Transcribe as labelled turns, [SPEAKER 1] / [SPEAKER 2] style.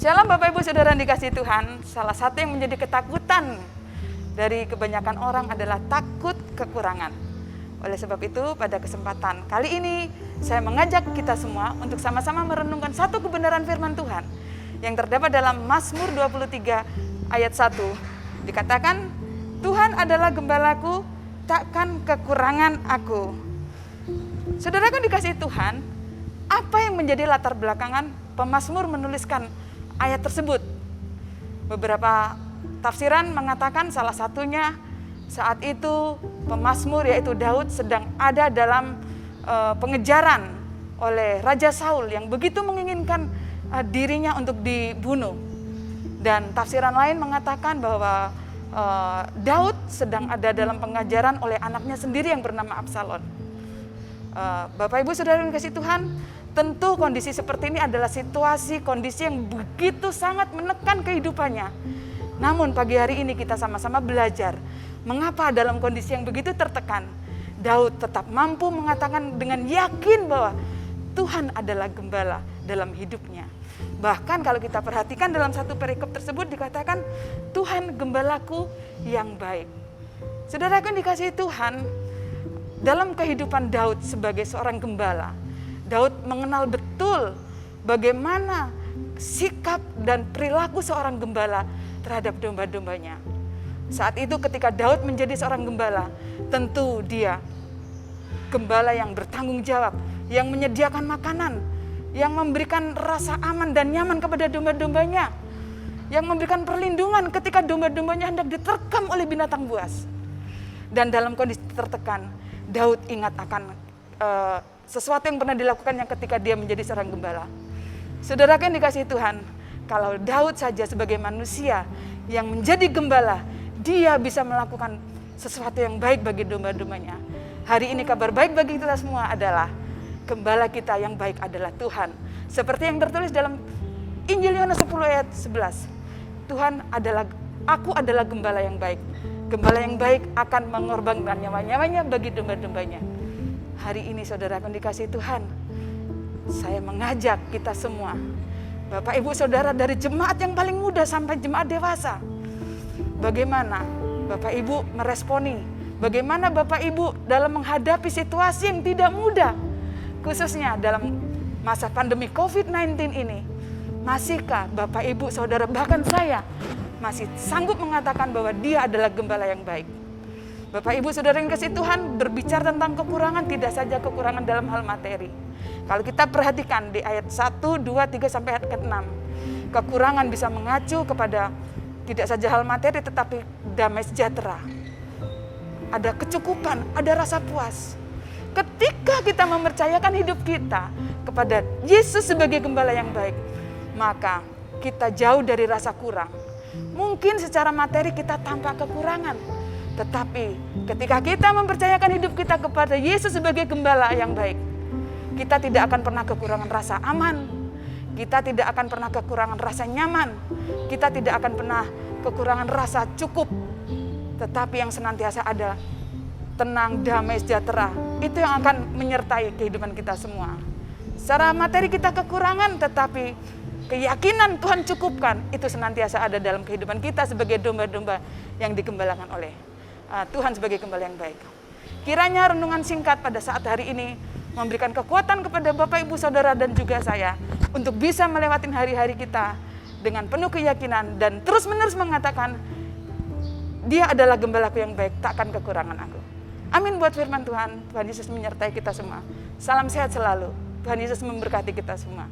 [SPEAKER 1] Shalom Bapak Ibu Saudara yang dikasihi Tuhan. Salah satu yang menjadi ketakutan dari kebanyakan orang adalah takut kekurangan. Oleh sebab itu pada kesempatan kali ini saya mengajak kita semua untuk sama-sama merenungkan satu kebenaran firman Tuhan yang terdapat dalam Mazmur 23 ayat 1. Dikatakan, Tuhan adalah gembalaku, takkan kekurangan aku. Saudara kan dikasihi Tuhan, apa yang menjadi latar belakangan pemazmur menuliskan ayat tersebut? Beberapa tafsiran mengatakan salah satunya saat itu pemazmur yaitu Daud sedang ada dalam pengejaran oleh Raja Saul yang begitu menginginkan dirinya untuk dibunuh. Dan tafsiran lain mengatakan bahwa Daud sedang ada dalam pengejaran oleh anaknya sendiri yang bernama Absalom. Bapak Ibu Saudara yang dikasihi Tuhan, tentu kondisi seperti ini adalah situasi kondisi yang begitu sangat menekan kehidupannya. Namun pagi hari ini kita sama-sama belajar mengapa dalam kondisi yang begitu tertekan, Daud tetap mampu mengatakan dengan yakin bahwa Tuhan adalah gembala dalam hidupnya. Bahkan kalau kita perhatikan dalam satu perikop tersebut dikatakan Tuhan gembalaku yang baik. Saudaraku yang dikasihi Tuhan, dalam kehidupan Daud sebagai seorang gembala, Daud mengenal betul bagaimana sikap dan perilaku seorang gembala terhadap domba-dombanya. Saat itu ketika Daud menjadi seorang gembala, tentu dia gembala yang bertanggung jawab, yang menyediakan makanan, yang memberikan rasa aman dan nyaman kepada domba-dombanya, yang memberikan perlindungan ketika domba-dombanya hendak diterkam oleh binatang buas. Dan dalam kondisi tertekan, Daud ingat akan sesuatu yang pernah dilakukannya ketika dia menjadi seorang gembala. Saudara yang dikasihi Tuhan, kalau Daud saja sebagai manusia yang menjadi gembala, dia bisa melakukan sesuatu yang baik bagi domba-dombanya. Hari ini kabar baik bagi kita semua adalah gembala kita yang baik adalah Tuhan. Seperti yang tertulis dalam Injil Yohanes 10 ayat 11. Tuhan adalah, aku adalah gembala yang baik. Gembala yang baik akan mengorbankan nyawa-nyawanya bagi domba-dombanya. Hari ini saudara yang dikasihi Tuhan, saya mengajak kita semua, Bapak Ibu Saudara dari jemaat yang paling muda sampai jemaat dewasa, bagaimana Bapak Ibu meresponi, bagaimana Bapak Ibu dalam menghadapi situasi yang tidak mudah, khususnya dalam masa pandemi COVID-19 ini. Masihkah Bapak Ibu Saudara, bahkan saya, masih sanggup mengatakan bahwa dia adalah gembala yang baik? Bapak Ibu Saudara yang kasih Tuhan, berbicara tentang kekurangan, tidak saja kekurangan dalam hal materi. Kalau kita perhatikan di ayat 1, 2, 3 sampai ayat ke-6, kekurangan bisa mengacu kepada tidak saja hal materi tetapi damai sejahtera. Ada kecukupan, ada rasa puas. Ketika kita mempercayakan hidup kita kepada Yesus sebagai gembala yang baik, maka kita jauh dari rasa kurang. Mungkin secara materi kita tampak kekurangan, tetapi ketika kita mempercayakan hidup kita kepada Yesus sebagai gembala yang baik, kita tidak akan pernah kekurangan rasa aman, kita tidak akan pernah kekurangan rasa nyaman, kita tidak akan pernah kekurangan rasa cukup, tetapi yang senantiasa ada tenang, damai, sejahtera. Itu yang akan menyertai kehidupan kita semua. Secara materi kita kekurangan, tetapi keyakinan Tuhan cukupkan, itu senantiasa ada dalam kehidupan kita sebagai domba-domba yang digembalakan oleh Tuhan sebagai gembala yang baik. Kiranya renungan singkat pada saat hari ini memberikan kekuatan kepada Bapak Ibu Saudara dan juga saya untuk bisa melewati hari-hari kita dengan penuh keyakinan dan terus-menerus mengatakan, Dia adalah gembalaku yang baik, takkan kekurangan aku. Amin buat firman Tuhan. Tuhan Yesus menyertai kita semua. Salam sehat selalu. Tuhan Yesus memberkati kita semua.